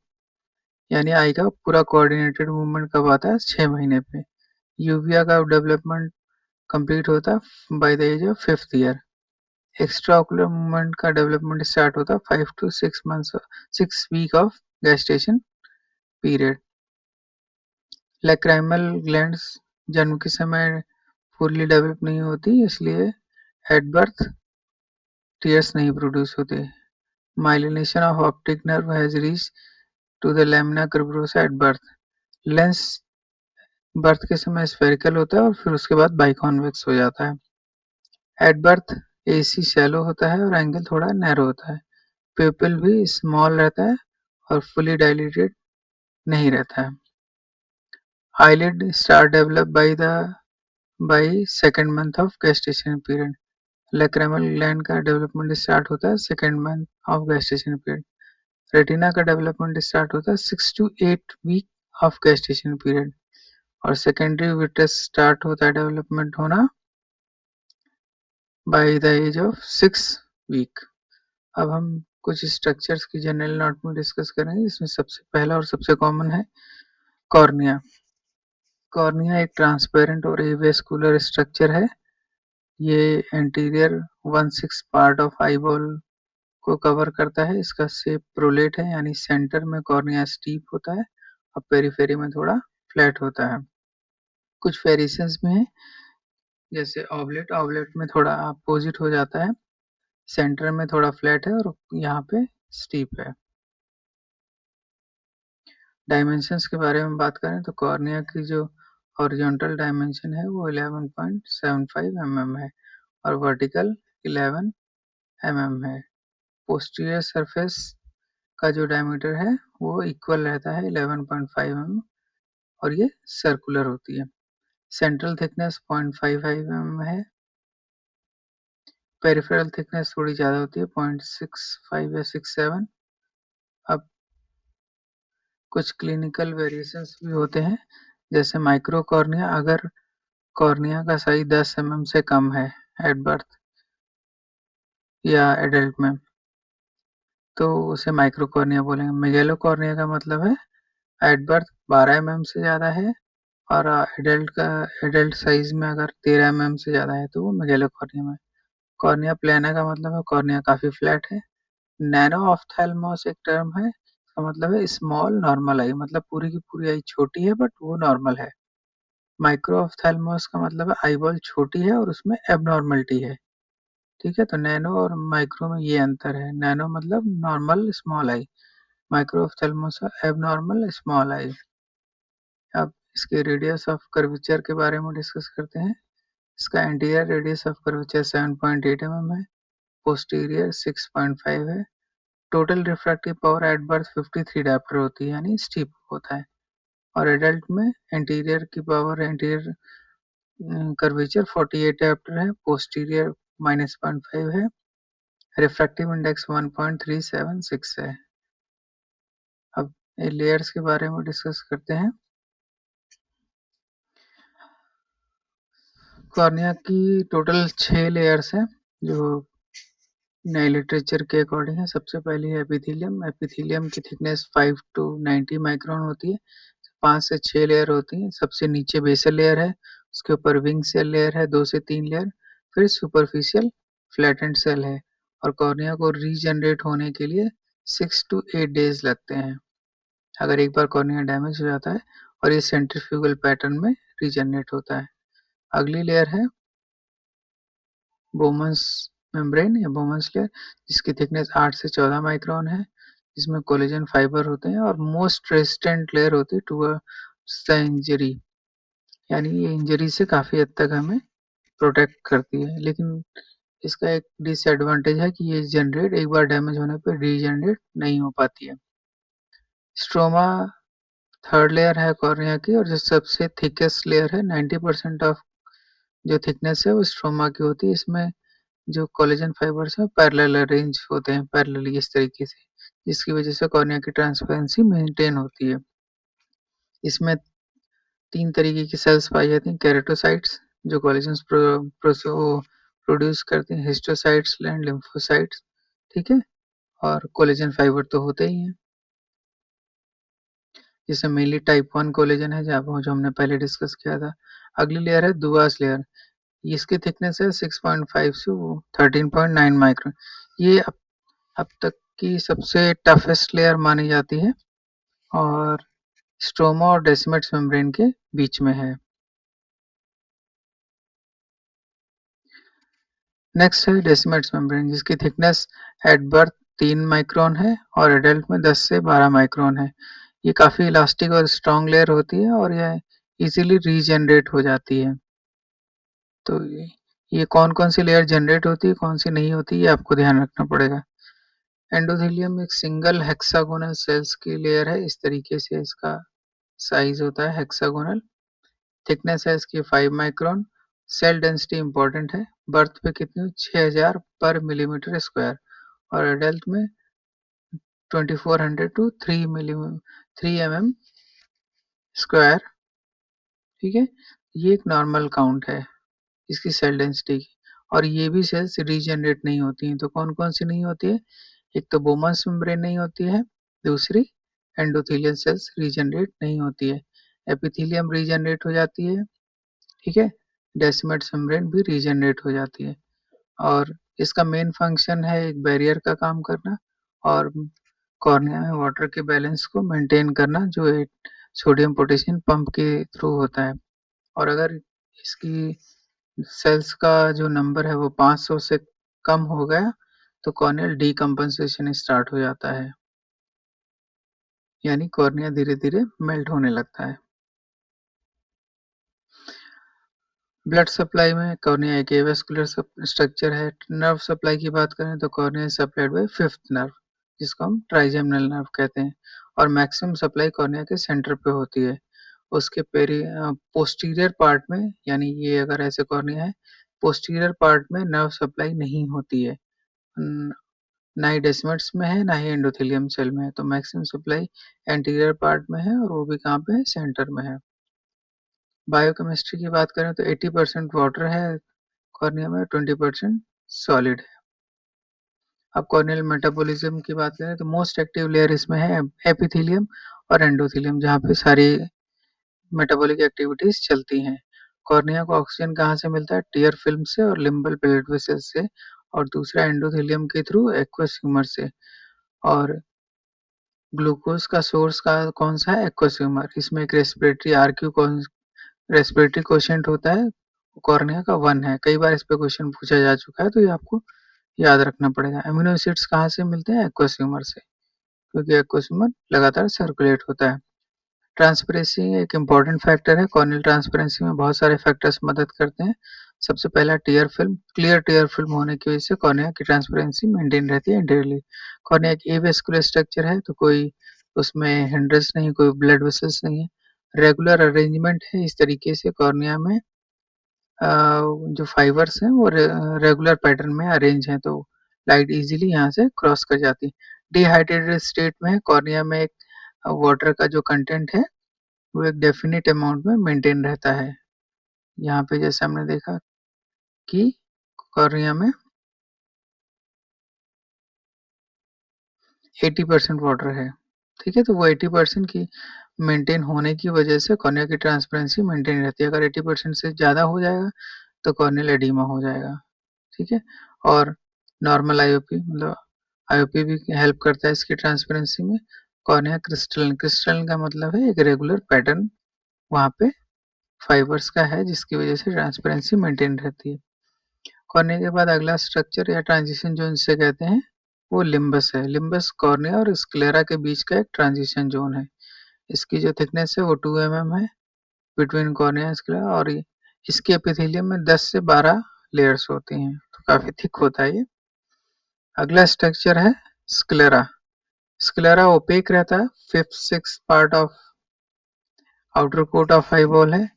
यानी आई का पूरा कोऑर्डिनेटेड मूवमेंट कब आता है? 6 महीने पे। यूविया का डेवलपमेंट कंप्लीट होता है by the age of 5th year। Extraocular movement का डेवलपमेंट स्टार्ट होता है 5 to 6 months, 6 week of gestation period. Lacrimal glands जन्म के समय फुल्ली डेवलप नहीं होती, इसलिए एट बर्थ टीयर्स नहीं प्रोड्यूस होते। Myelination of optic nerve has reach to the lamina cribrosa at birth. Lens birth के समय स्फेरिकल होता है, और फिर उसके बाद बाइकॉन्वेक्स हो जाता है। एट बर्थ एसी शैलो होता है और एंगल थोड़ा नैरो होता है। प्यूपिल भी स्मॉल रहता है और फुली डायलेटेड नहीं रहता है। Eyelid start develop by second month of gestation period. Lacrimal gland का डेवलपमेंट स्टार्ट होता है second month of gestation period. Retina का डेवलपमेंट स्टार्ट होता है 6 to 8 week of gestation period, और सेकेंडरी विट्रस स्टार्ट होता है डेवलपमेंट होना by the age of 6 week। अब हम कुछ स्ट्रक्चर्स की जनरल नोट में डिस्कस करेंगे, इसमें सबसे पहला और सबसे कॉमन है कॉर्निया। कॉर्निया एक ट्रांसपेरेंट और एवेस्कुलर स्ट्रक्चर है। ये एंटीरियर 1/6 पार्ट ऑफ आईबॉल को कवर करता है। इसका शेप प्रोलेट है, यानी सेंटर में कॉर्निया स्टीप होता है और पेरिफेरी में थोड़ा फ्लैट होता है। कुछ वेरिएशंस में है, जैसे ऑबलेट ऑबलेट में थोड़ा अपोजिट हो जाता है, सेंटर में थोड़ा फ्लैट है और यहाँ पे स्टीप है। डायमेंशंस के बारे में बात करें तो कॉर्निया की जो हॉरिजॉन्टल डायमेंशन है वो 11.75 mm है, और वर्टिकल 11 mm है। पोस्टीरियर सरफेस का जो डायमीटर है वो इक्वल रहता है 11.5 mm, और ये सर्कुलर होती है। सेंट्रल थिकनेस 0.55 mm है। पेरिफेरल थिकनेस थोड़ी ज़्यादा होती है, 0.65 या 67। अब कुछ क्लिनिकल वेरिएशंस भी होते हैं, जैसे माइक्रोकॉर्निया। अगर कॉर्निया का साइज 10 mm से कम है एट बर्थ या एडल्ट में, तो उसे माइक्रोकॉर्निया बोलेंगे। मेगैलोकॉर्निया का मतलब है एट बर्थ 12 mm से ज़्यादा है, और एडल्ट साइज में अगर 13 mm से ज़्यादा है तो वो मेगैलोकॉर्निया में। कॉर्निया प्लेना का मतलब है कॉर्निया काफ़ी फ्लैट है। नैनो ऑफ्थेल्मोस एक टर्म है, इसका मतलब है स्मॉल नॉर्मल आई, मतलब पूरी की पूरी आई छोटी है बट वो नॉर्मल है। माइक्रो ऑफ्थेल्मोस का मतलब है आई बॉल छोटी है और उसमें एबनॉर्मलिटी है। ठीक है, तो नैनो और माइक्रो में ये अंतर है। नैनो मतलब normal small eye, microphthalmos abnormal small eye. अब इसके रेडियस ऑफ कर्वेचर के बारे में डिस्कस करते हैं। इसका anterior radius of curvature 7.8 mm है, पोस्टीरियर 6.5 है। Total refractive power at birth 53 dioptre होती है, यानी स्टीप होता है। और एडल्ट में एंटीरियर की पावर, एंटीरियर कर्वेचर 48 डायप्टर है, पोस्टीरियर -0.5 है, रिफ्रैक्टिव इंडेक्स 1.376 है। अब लेयर्स के बारे में डिस्कस करते हैं। कॉर्निया की टोटल 6 लेयर्स हैं, जो नए लिटरेचर के अकॉर्डिंग है। सबसे पहली है एपिथेलियम। एपिथेलियम की थिकनेस 5 टू 90 माइक्रोन होती है। 5 से 6 लेयर होती हैं। सबसे नीचे बेसल लेयर है, उसके ऊपर विंग सेल लेयर है, 2 से 3 लेयर, फिर सुपरफिशियल फ्लैटेंड सेल है। और कॉर्निया को रीजनरेट होने के लिए 6 टू 8 डेज लगते हैं, अगर एक बार कॉर्निया डैमेज हो जाता है, और ये सेंट्रीफ्यूगल पैटर्न में रीजनरेट होता है। अगली लेयर है बोमन्स मेम्ब्रेन या बोमन्स लेयर, जिसकी थिकनेस 8 से 14 माइक्रोन है, जिसमें कोलेजन फाइबर होते हैं और मोस्ट रेजिस्टेंट लेयर होती है टुवर्ड्स द इंजरी, यानी ये इंजरी से काफी हद तक हमें प्रोटेक्ट करती है। लेकिन इसका एक डिसएडवांटेज है कि ये जनरेट एक बार डैमेज होने पर रीजनरेट नहीं हो पाती है। स्ट्रोमा थर्ड लेयर है कॉर्निया की, और जो सबसे थिकेस्ट लेयर है, 90% ऑफ जो थिकनेस है वो स्ट्रोमा की होती है। इसमें जो कोलेजन फाइबर्स हैं पैरेलल अरेंज होते हैं, पैरेलली इस तरीके से, जिसकी वजह से कॉर्निया की ट्रांसपेरेंसी मेंटेन होती है। इसमें 3 तरीके की सेल्स पाई जाती हैं। केराटोसाइट्स जो कोलेजन प्रोड्यूस करते हैं, हिस्टोसाइट्स एंड लिम्फोसाइट्स, ठीक है, और कोलेजन फाइबर तो होते ही हैं। जिसमें मेनली टाइप 1 कोलेजन है, जहाँ जो हमने पहले डिस्कस किया था। अगली लेयर है दुआस लेयर। इसकी थिकनेस है 6.5 से 13.9 माइक्रोन। ये अब तक की सबसे टफेस्ट लेयर मानी जाती है, और स्ट्रोमा और डेसिमेट्स मेम्ब्रेन के बीच में है। नेक्स्ट है डेसिमेट्स मेम्ब्रेन, जिसकी थिकनेस एट बर्थ 3 माइक्रोन है और एडल्ट में 10 से 12 माइक्रोन है। ये काफ़ी इलास्टिक और स्ट्रॉन्ग लेयर होती है, और यह इजीली रीजनरेट हो जाती है। तो ये कौन कौन सी लेयर जनरेट होती है, कौन सी नहीं होती, ये आपको ध्यान रखना पड़ेगा। एंडोथेलियम एक सिंगल हेक्सागोनल सेल्स की लेयर है। इस तरीके से इसका साइज होता है हेक्सागोनल। थिकनेस है इसकी 5 माइक्रोन। सेल डेंसिटी इंपॉर्टेंट है। बर्थ पे कितनी, 6000 पर मिलीमीटर स्क्वायर, और एडल्ट में 2400 टू 3 mm स्क्वायर, ठीक है। ये एक नॉर्मल काउंट है इसकी सेल डेंसिटी की। और ये भी सेल्स रीजनरेट नहीं होती हैं। तो कौन कौन सी नहीं होती है? एक तो बोमस मेम्ब्रेन नहीं होती है, दूसरी एंडोथेलियल सेल्स रीजनरेट नहीं होती है। एपिथेलियम रीजनरेट हो जाती है, ठीक है। डेसिमेट्स मेम्ब्रेन भी रीजनरेट हो जाती है, और इसका मेन फंक्शन है एक बैरियर का काम करना, और कॉर्निया में वाटर के बैलेंस को मेंटेन करना, जो एक सोडियम पोटेशियम पंप के थ्रू होता है। और अगर इसकी सेल्स का जो नंबर है वो 500 से कम हो गया, तो कॉर्नियल डीकम्पनसेशन स्टार्ट हो जाता है, यानी कॉर्निया धीरे धीरे मेल्ट होने लगता है। ब्लड सप्लाई में कॉर्निया एक एवेस्कुलर स्ट्रक्चर है। नर्व सप्लाई की बात करें तो cornea is supplied by fifth nerve, जिसको हम ट्राइजेमिनल नर्व कहते हैं, और मैक्सिमम सप्लाई कॉर्निया के सेंटर पे होती है। उसके पोस्टीरियर पार्ट में, यानी ये अगर ऐसे कॉर्निया है, पोस्टीरियर पार्ट में नर्व सप्लाई नहीं होती है, ना ही डेसिमट्स में है, ना ही एंडोथेलियम सेल में है। तो मैक्सिमम सप्लाई एंटीरियर पार्ट में है, और वो भी कहाँ पे है, सेंटर में है। बायोकेमिस्ट्री की बात करें तो 80% वाटर है कॉर्निया में, 20% सॉलिड है। अब कॉर्नियल मेटाबॉलिज्म की बात करें तो मोस्ट एक्टिव लेयर इसमें है एपिथेलियम और एंडोथेलियम, जहाँ पे सारी मेटाबॉलिक एक्टिविटीज चलती हैं। कॉर्निया को ऑक्सीजन कहाँ से मिलता है? टीयर फिल्म से और लिम्बल ब्लड वेसल से, और दूसरा एंडोथेलियम के थ्रू एक्वस ह्यूमर से। और ग्लूकोज का सोर्स का कौन सा है? Aqueous humour. इसमें एक रेस्पिरेटरी कोशेंट होता है, कॉर्निया का 1 है। कई बार इस पे क्वेश्चन पूछा जा चुका है, तो ये आपको याद रखना पड़ेगा। अमीनो एसिड्स कहाँ से मिलते हैं? एक्वस ह्यूमर से, क्योंकि एक्वस ह्यूमर लगातार सर्कुलेट होता है। ट्रांसपेरेंसी एक इम्पॉर्टेंट फैक्टर है। कॉर्नियल ट्रांसपेरेंसी में बहुत सारे फैक्टर्स मदद करते हैं। सबसे पहला tier film, clear tier film होने की वजह से कॉर्निया की ट्रांसपेरेंसी मेंटेन रहती है इंटीरियरली। कॉर्निया एक एवेस्कुलर स्ट्रक्चर है, तो कोई उसमें हिंड्रेंस नहीं, कोई ब्लड वेसल्स नहीं है। रेगुलर अरेंजमेंट है, इस तरीके से कॉर्निया में जो फाइबर्स हैं वो रेगुलर पैटर्न में अरेंज हैं, तो लाइट इजीली यहाँ से क्रॉस कर जाती है। डिहाइड्रेटेड स्टेट में कॉर्निया में एक वाटर का जो कंटेंट है वो एक डेफिनिट अमाउंट में मेंटेन रहता है। यहाँ पे जैसे हमने देखा कि कॉर्निया में 80% वाटर है, ठीक है। तो वो 80% की मेंटेन होने की वजह से कॉर्निया की ट्रांसपेरेंसी मेंटेन रहती है। अगर 80% से ज़्यादा हो जाएगा तो कॉर्नियल एडिमा हो जाएगा, ठीक है। और नॉर्मल आईओपी मतलब आईओपी भी हेल्प करता है इसकी ट्रांसपेरेंसी में। कॉर्निया क्रिस्टलन, क्रिस्टलन का मतलब है एक रेगुलर पैटर्न वहाँ पे फाइबर्स का है, जिसकी वजह से ट्रांसपेरेंसी मेंटेन रहती है। कॉर्निया के बाद अगला स्ट्रक्चर या ट्रांजिशन जोन जिसे कहते हैं वो लिम्बस है। लिम्बस कॉर्निया और स्क्लेरा के बीच का एक ट्रांजिशन जोन है। इसकी जो थिकनेस है वो 2 mm है बिटवीन कॉर्निया एंड स्क्लेरा, और इसके एपिथेलियम में 10 से 12 लेयर्स होती हैं, तो काफी थिक होता है ये। अगला स्ट्रक्चर है स्क्लेरा। स्क्लेरा ओपेक रहता है, fifth six part of outer coat of eyeball है।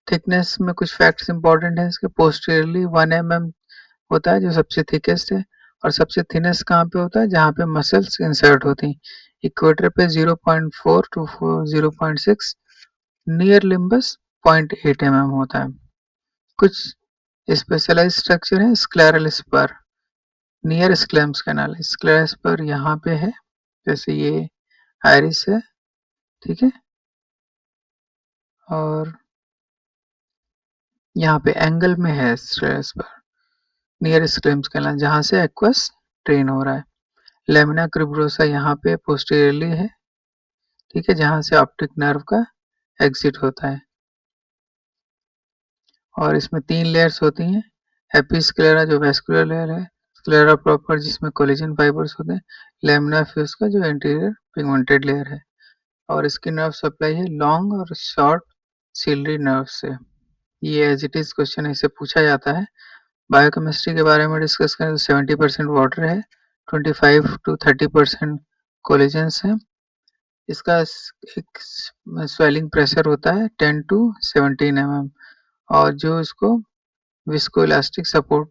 थिकनेस में कुछ फैक्ट्स इंपॉर्टेंट है इसके। पोस्टीरियरली 1 mm होता है जो सबसे थिकेस्ट है, और सबसे थिनेस्ट कहाँ पे होता है, जहाँ पे मसल्स इंसर्ट होती हैं। इक्वेटर पे 0.4 टू 0.6, नियर लिम्बस 0.8 mm होता है। कुछ स्पेशलाइज स्ट्रक्चर है scleral spur near Schlemm's canal. Scleral spur यहाँ पे है, जैसे ये आयरिस है, ठीक है। और यहाँ पे एंगल में है scleral spur near Schlemm's canal, जहाँ से एक्वस ट्रेन हो रहा है। लेमिना क्रिब्रोसा यहाँ पे पोस्टीरियरली है, ठीक है, जहाँ से ऑप्टिक नर्व का एग्जिट होता है। और इसमें 3 लेयर्स होती हैं। एपिस्क्लेरा जो वेस्कुलर लेयर है, स्क्लेरा प्रॉपर जिसमें कोलेजन फाइबर्स होते हैं, लेमिना फ्यूस्का जो एंटीरियर पिगमेंटेड लेयर है। और इसकी नर्व सप्लाई है लॉन्ग और शॉर्ट सिलरी नर्व से। ये एज इट इज क्वेश्चन ऐसे पूछा जाता है। बायोकेमिस्ट्री के बारे में डिस्कस करें तो 70% वाटर है, 25 to 30% कोलेजेंस है। इसका एक स्वेलिंग प्रेशर होता है 10 to 17 mm, और जो इसको विस्कोइलास्टिक सपोर्ट,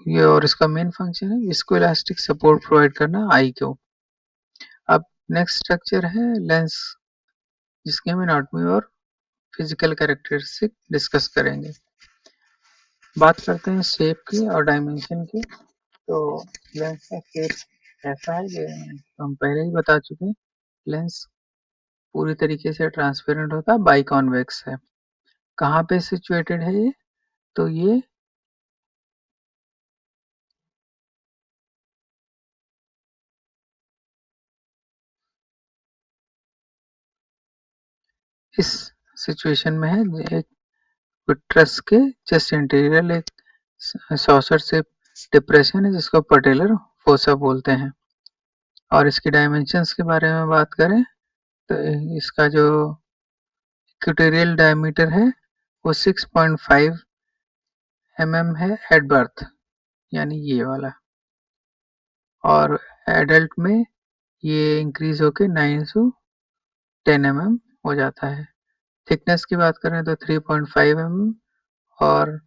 ये और इसका मेन फंक्शन है विस्कोइलास्टिक सपोर्ट प्रोवाइड करना आई को। अब नेक्स्ट स्ट्रक्चर है लेंस, जिसके हम एनाटॉमी और फिजिकल कैरेक्टरिस्टिक डिस्कस करेंगे। बात करते हैं शेप की और डायमेंशन की। तो लेंस का शेप ऐसा है कि हम पहले ही बता चुके हैं, लेंस पूरी तरीके से ट्रांसपेरेंट होता है, बाइकॉन्वेक्स है। कहाँ पे सिचुएटेड है ये, तो ये इस सिचुएशन में है, एक विट्रस के जस्ट इंटीरियर एक सॉसर से डिप्रेशन है जिसको पटेलर फोसा बोलते हैं। और इसकी डायमेंशंस के बारे में बात करें तो इसका जो इक्वेटोरियल डायमीटर है वो 6.5 mm है एट बर्थ, यानी ये वाला। और एडल्ट में ये इंक्रीज होके 9 to 10 mm हो जाता है। थिकनेस की बात करें तो 3.5 mm, और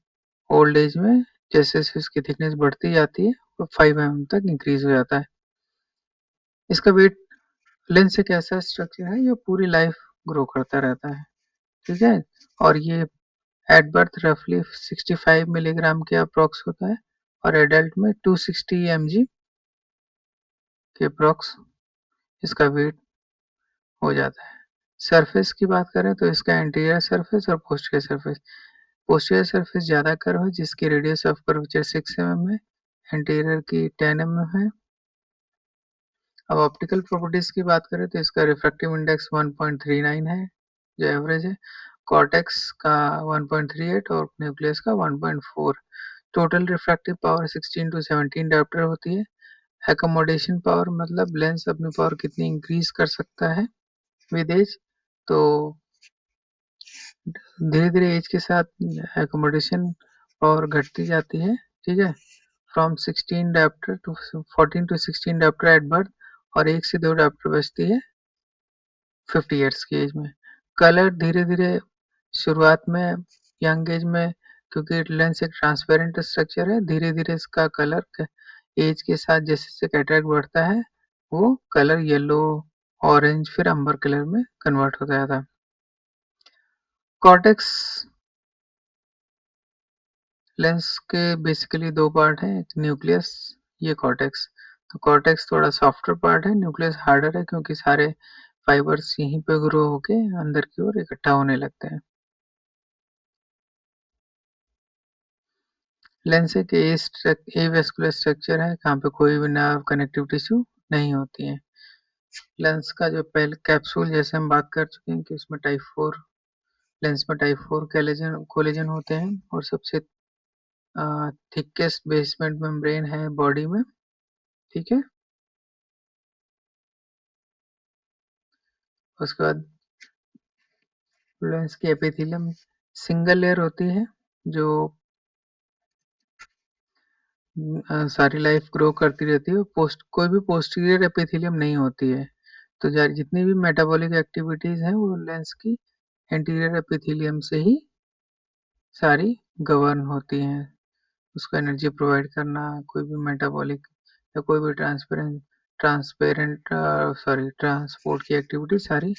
ओल्ड एज में जैसे जैसे इसकी थिकनेस बढ़ती जाती है वो 5 mm तक इंक्रीज हो जाता है। इसका वेट, लेंस एक ऐसा स्ट्रक्चर है जो पूरी लाइफ ग्रो करता रहता है, ठीक है। और ये एट बर्थ रफली 65 मिलीग्राम के अप्रोक्स होता है, और एडल्ट में 260 mg के अप्रोक्स इसका वेट हो जाता है। सरफेस की बात करें तो इसका एंटीरियर सरफेस और पोस्टीरियर सरफेस, पोस्टीरियर सरफेस ज़्यादा कर्व है जिसकी रेडियस ऑफ कर्वेचर 6 mm है, एंटीरियर की 10 mm है। अब ऑप्टिकल प्रॉपर्टीज की बात करें तो इसका रिफ्रैक्टिव इंडेक्स 1.39 है जो एवरेज है, कॉर्टेक्स का 1.38 और न्यूक्लियस का 1.4। Total refractive power 16 to 17 dioptre होती है। एकोमोडेशन पावर मतलब लेंस अपनी पावर कितनी इंक्रीज कर सकता है विद एज, तो धीरे धीरे एज के साथ एकोमोडेशन पावर घटती जाती है, ठीक है। From 16 dioptre to 14 to 16 dioptre at birth, और 1 से 2 डायोप्टर बचती है 50 ईयर्स की एज में। कलर धीरे धीरे शुरुआत में यंग एज में, क्योंकि लेंस एक ट्रांसपेरेंट स्ट्रक्चर है, धीरे धीरे इसका कलर एज के साथ जैसे जैसे कैटरेक्ट बढ़ता है वो कलर येलो, ऑरेंज, फिर अंबर कलर में कन्वर्ट होता जाता है। कॉर्टेक्स लेंस के बेसिकली 2 पार्ट हैं, एक न्यूक्लियस, ये कॉर्टेक्स। तो कॉर्टेक्स थोड़ा सॉफ्टर पार्ट है, न्यूक्लियस हार्डर है क्योंकि सारे फाइबर्स यहीं पे ग्रो होके अंदर की ओर इकट्ठा होने लगते हैं। लेंस एक एवेस्कुलर स्ट्रक्चर है जहाँ पे कोई भी नर्व कनेक्टिव टिश्यू नहीं होती है। लेंस का जो पहले कैप्सूल जैसे हम बात कर चुके हैं कि उसमें टाइप 4 लेंस में टाइप 4 कोलेजन होते हैं और सबसे थिकेस्ट बेसमेंट मेम्ब्रेन है बॉडी में, ठीक है। उसके बाद लेंस की एपिथेलियम सिंगल लेयर होती है जो सारी लाइफ ग्रो करती रहती है। कोई भी पोस्टीरियर एपिथेलियम नहीं होती है। तो जितनी भी मेटाबॉलिक एक्टिविटीज हैं वो लेंस की एंटीरियर एपिथेलियम से ही सारी गवर्न होती हैं। उसको एनर्जी प्रोवाइड करना, कोई भी मेटाबॉलिक या कोई भी ट्रांसपेरेंट सॉरी ट्रांसपोर्ट की एक्टिविटी सारी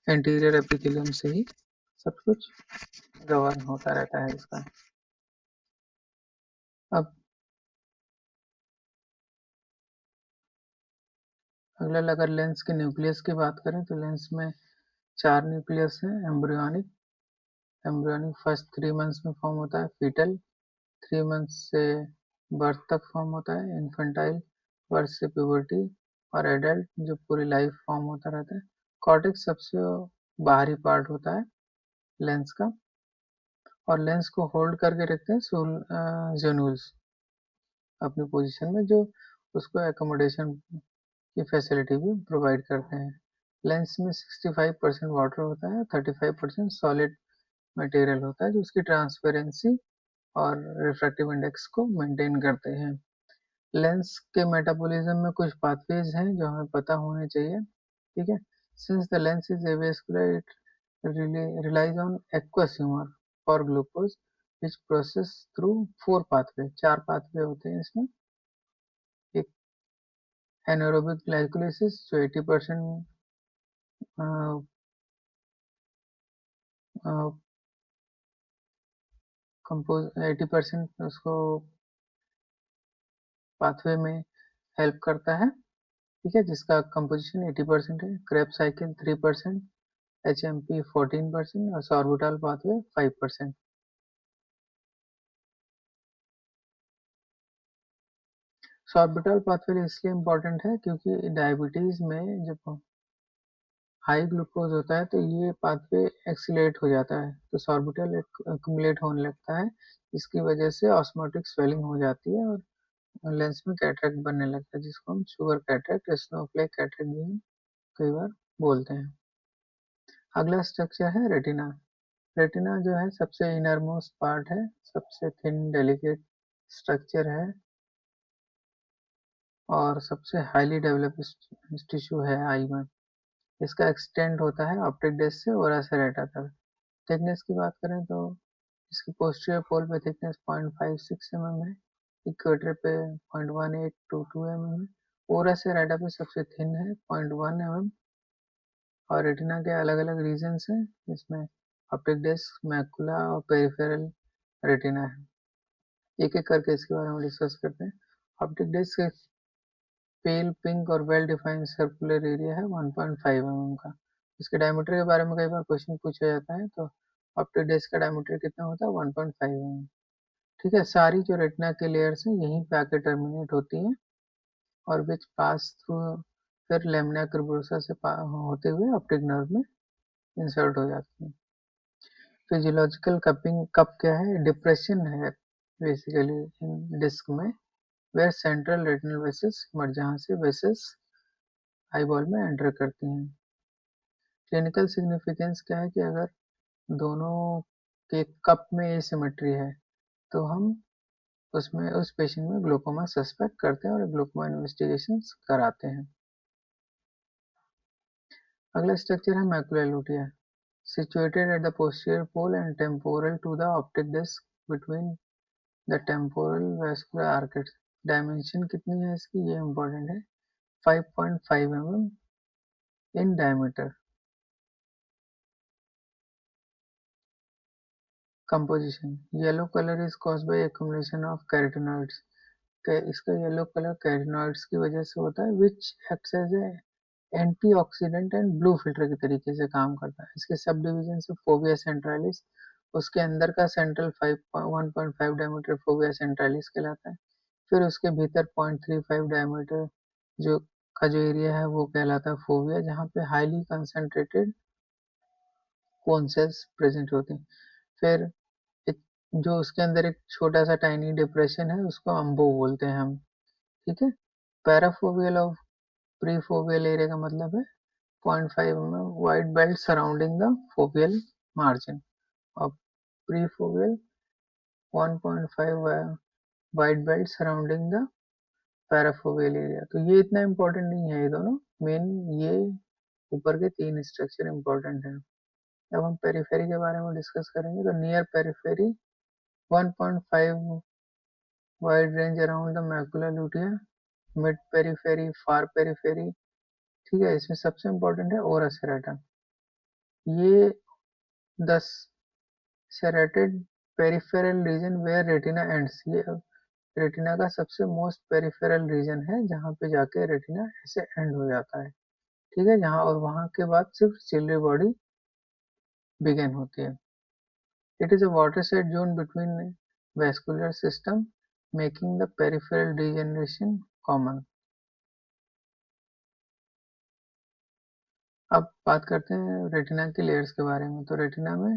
एंटीरियर एपिथेलियम से ही सब कुछ गवर्न होता रहता है इसका। अब अगला अगर लेंस के न्यूक्लियस की बात करें तो लेंस में 4 न्यूक्लियस है। एम्ब्रियोनिक एम्ब्रियोनिक फर्स्ट 3 मंथ्स में फॉर्म होता है। फीटल 3 मंथ्स से बर्थ तक फॉर्म होता है। इन्फेंटाइल बर्थ से प्यूबर्टी और एडल्ट जो पूरी लाइफ फॉर्म होता रहता है। कॉर्टेक्स सबसे बाहरी पार्ट होता है लेंस का और लेंस को होल्ड करके रखते हैं जोन्यूल्स अपनी पोजीशन में, जो उसको एकोमोडेशन की फैसिलिटी भी प्रोवाइड करते हैं। लेंस में 65% वाटर होता है, 35% सॉलिड मटेरियल होता है जो उसकी ट्रांसपेरेंसी और रिफ्रैक्टिव इंडेक्स को मेंटेन करते हैं। लेंस के मेटाबॉलिज्म में कुछ पाथवेज हैं जो हमें पता होने चाहिए, ठीक है। Since the lens is avascular it relies on aqueous humor for glucose which process through 4 pathway, 4 pathway होते हैं इसमें। एक एनारोबिक ग्लाइकोलाइसिस जो 80% कंपोज 80% उसको पाथवे में हेल्प करता है, ठीक है, जिसका कंपोजिशन 80% है। क्रेब साइकिल 3%, एचएमपी 14% और सॉर्बिटॉल पाथवे 5%। सॉर्बिटॉल पाथवे इसलिए इम्पोर्टेंट है क्योंकि डायबिटीज में जब हाई ग्लूकोज होता है तो ये पाथवे एक्सीलरेट हो जाता है, तो सॉर्बिटल एक्यूमुलेट होने लगता है। इसकी वजह से ऑस्मोटिक स्वेलिंग हो जाती है और लेंस में कैटरेक्ट बनने लगता है जिसको हम शुगर कैटरेक्ट, स्नोफ्लेक कैटरेक्ट भी हम कई बार बोलते हैं। अगला स्ट्रक्चर है रेटिना। रेटिना जो है सबसे इनर मोस्ट पार्ट है, सबसे थिन डेलिकेट स्ट्रक्चर है और सबसे हाईली डेवलप्ड टिश्यू है आई में। इसका एक्सटेंड होता है ऑप्टिक डिस्क से ओरा सेरेटा तक। थिकनेस की बात करें तो इसकी पोस्टीरियर पोल पे थिकनेस 0.56 mm है, इक्वेटर पे 0.18 to 2 mm है, ओरा सेरेटा पे सबसे थिन है 0.1 mm। और रेटिना के अलग अलग रीजन्स हैं इसमें ऑप्टिक डिस्क, मैकुला और पेरिफेरल रेटिना है। एक एक करके इसके बारे में डिस्कस करते हैं। ऑप्टिक डिस्क एक पेल पिंक और वेल डिफाइंड सर्कुलर एरिया है 1.5 mm का। इसके डायमीटर के बारे में कई बार क्वेश्चन पूछा जाता है, तो ऑप्टिक डिस्क का डायमीटर कितना होता है 1.5 mm, ठीक है। सारी जो रेटिना के लेयर्स हैं यहीं पे आके टर्मिनेट होती हैं और विच पास थ्रू फिर लेमिना कर्बोसा से होते हुए ऑप्टिक नर्व में इंसर्ट हो जाती है। फिजियोलॉजिकल कपिंग कप क्या है? डिप्रेशन है बेसिकली इन डिस्क में वेयर सेंट्रल रेटिनल वेसल्स मर जहाँ से वेसल्स आईबॉल में एंटर करती हैं। क्लिनिकल सिग्निफिकेंस क्या है कि अगर दोनों के कप में एसिमेट्री है तो हम उसमें उस पेशेंट में ग्लूकोमा सस्पेक्ट करते हैं और ग्लूकोमा इन्वेस्टिगेशन कराते हैं। अगला स्ट्रक्चर है macula लुटिया, situated at the posterior pole and temporal to the optic disc between the temporal vascular arteries। Dimension कितनी है इसकी, ये इंपॉर्टेंट है, 5.5 mm in diameter। Composition: yellow color is caused by accumulation of carotenoids। इसका yellow colour carotenoids की वजह से होता है, which acts as a antioxidant and blue filter के तरीके से काम करता है। इसके सब डिवीजन से फोविया सेंट्रालिस, उसके अंदर का सेंट्रल 1.5 डायमीटर फोविया सेंट्रालिस कहलाता है। फिर उसके भीतर 0.35 डायमीटर जो का जो एरिया है वो कहलाता है फोविया, जहाँ पे highly concentrated cone cells present होते हैं। फिर एक जो उसके अंदर एक छोटा सा टाइनी डिप्रेशन है उसको अम्बो बोलते हैं हम। ठीक है। पैराफोवियल और प्रीफोवियल एरिया का मतलब है 0.5 mm wide belt surrounding the foveal margin, और perifoveal 1.5 wide belt surrounding the parafoveal area. तो ये इतना इंपॉर्टेंट नहीं है, ये दोनों मेन, ये ऊपर के तीन स्ट्रक्चर इंपॉर्टेंट है। जब हम पेरिफेरी के बारे में डिस्कस करेंगे तो near periphery 1.5 wide range around the macula lutea, mid periphery, far periphery. ठीक है, इसमें सबसे इंपॉर्टेंट है ओरस सेरेटा। ये 10 serrated peripheral region where retina ends, ये रेटिना का सबसे मोस्ट पेरिफेरल रीजन है जहाँ पे जाके रेटिना ऐसे एंड हो जाता है। ठीक है, जहाँ और वहाँ के बाद सिर्फ चिलरी बॉडी बिगेन होती है। It is a watershed zone between vascular system, making the peripheral degeneration common. अब बात करते हैं रेटिना की लेयर्स के बारे में। तो रेटिना में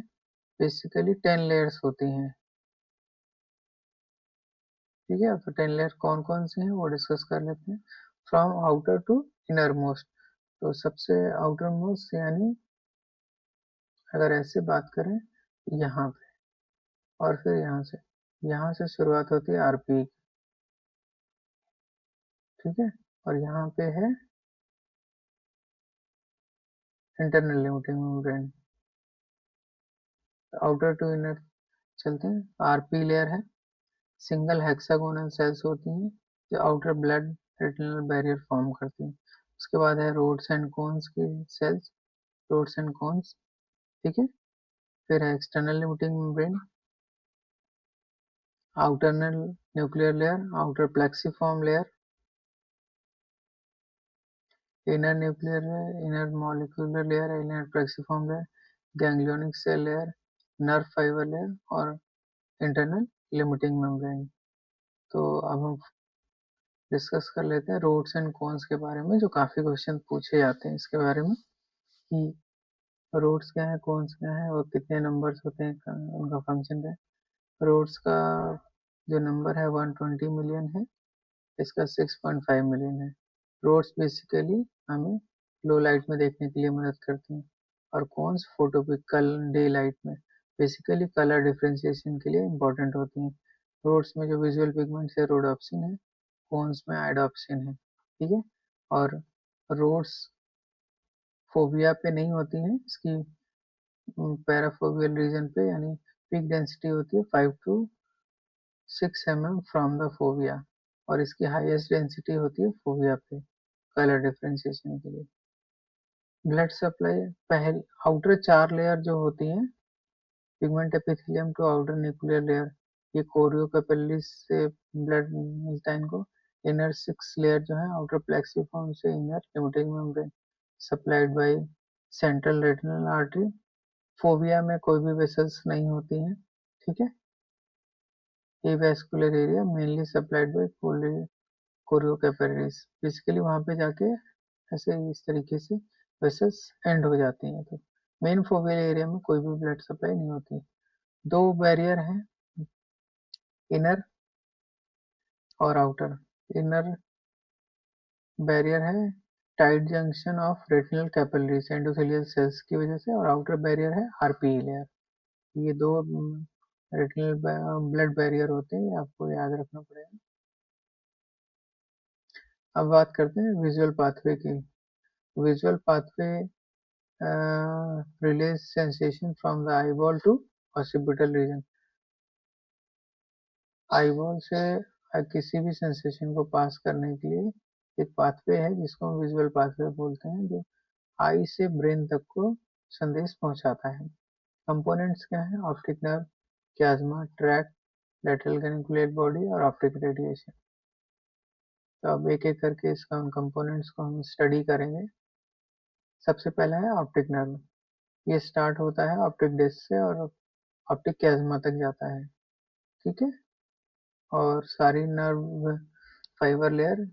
बेसिकली 10 लेयर्स होती हैं। ठीक है, तो 10 लेयर कौन कौन सी हैं वो डिस्कस कर लेते हैं। From outer to innermost, तो सबसे आउटर मोस्ट यानी अगर ऐसे बात करें यहाँ पे, और फिर यहाँ से शुरुआत होती है आरपी। ठीक है, और यहाँ पे है internal limiting membrane. Outer to inner चलते हैं। आरपी लेयर है, सिंगल हेक्सागोनल सेल्स होती हैं जो outer blood retinal barrier form करती हैं। उसके बाद है रोड्स एंड कोन्स की सेल्स, रोड्स एंड कोन्स। ठीक है, फिर है external limiting membrane, outer nuclear layer, outer plexiform layer, inner nuclear layer, inner molecular layer, inner plexiform layer, ganglionic cell layer, nerve fibre layer और internal limiting membrane. तो अब हम discuss कर लेते हैं रोड्स एंड कॉन्स के बारे में, जो काफी क्वेश्चन पूछे जाते हैं इसके बारे में कि रोड्स क्या है, कॉन्स क्या है और कितने नंबर्स होते हैं, उनका फंक्शन क्या है। रोड्स का जो नंबर है 120 मिलियन है, इसका 6.5 मिलियन है। रोड्स बेसिकली हमें लो लाइट में देखने के लिए मदद करते हैं, और कॉन्स फोटोपिकल डे लाइट में बेसिकली कलर डिफ्रेंसिएशन के लिए इंपॉर्टेंट होती हैं। रोड्स में जो विजुअल पिगमेंट्स है रोडोप्सिन है, कॉन्स में आइडोप्सिन है। ठीक है, और रोड्स फोविया पे नहीं होती हैं, इसकी पैराफोवियल रीजन पे, यानी पीक डेंसिटी होती है 5 to 6 mm from the fovea, और इसकी हाईएस्ट डेंसिटी होती है फोविया पे कलर डिफ्रेंसिएशन के लिए। ब्लड सप्लाई, पहले आउटर 4 लेयर जो होती हैं, pigment epithelium to outer nuclear layer, ये कोरियो कैपिलरीज से ब्लड मिलता है इनको। इनर 6 लेयर जो है आउटर प्लेक्सिफॉर्म से inner limiting membrane, supplied by central retinal artery. Fovea में कोई भी वेसल्स नहीं होती हैं। ठीक है, ये vascular area mainly supplied by chorio capillaries, basically वहां पे जाके ऐसे इस तरीके से वेसल्स एंड हो जाती हैं। तो मेन फोवियल एरिया में कोई भी ब्लड सप्लाई नहीं होती। दो बैरियर हैं, इनर और आउटर। इनर बैरियर है tight junction of retinal capillaries endothelial cells की वजह से, और आउटर बैरियर है आरपीई लेयर। ये दो रेटिनल ब्लड बैरियर होते हैं, ये आपको याद रखना पड़ेगा। अब बात करते हैं विजुअल पाथवे की। Visual pathway release sensation from the eyeball to occipital region. Eyeball से किसी भी सेंसेशन को पास करने के लिए एक पाथवे है जिसको हम विजुअल पाथवे बोलते हैं, जो आई से ब्रेन तक को संदेश पहुंचाता है। कंपोनेंट्स क्या है, optic nerve, chiasma, tract, lateral geniculate body और ऑप्टिक रेडिएशन। तो अब एक एक करके इसका उन कंपोनेंट्स को हम स्टडी करेंगे। सबसे पहला है ऑप्टिक नर्व। ये स्टार्ट होता है ऑप्टिक डिस्क से और ऑप्टिक कैज़मा तक जाता है, ठीक है। और सारी नर्व फाइबर लेयर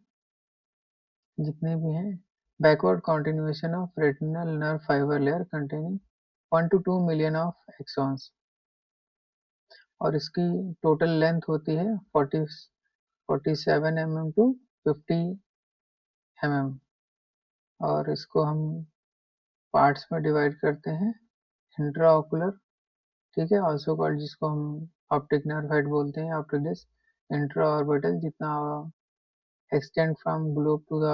जितनी भी हैं, backward continuation of retinal nerve fibre layer containing 1 to 2 million of axons, और इसकी टोटल लेंथ होती है 47 mm टू 50 mm, और इसको हम पार्ट्स में डिवाइड करते हैं। इंट्राओकुलर, ठीक है, ऑल्सो कॉल्ड, जिसको हम ऑप्टिक नर्व हेड बोलते हैं, ऑप्टिक डिस्क। इंट्रा ऑर्बिटल, जितना extend from globe to the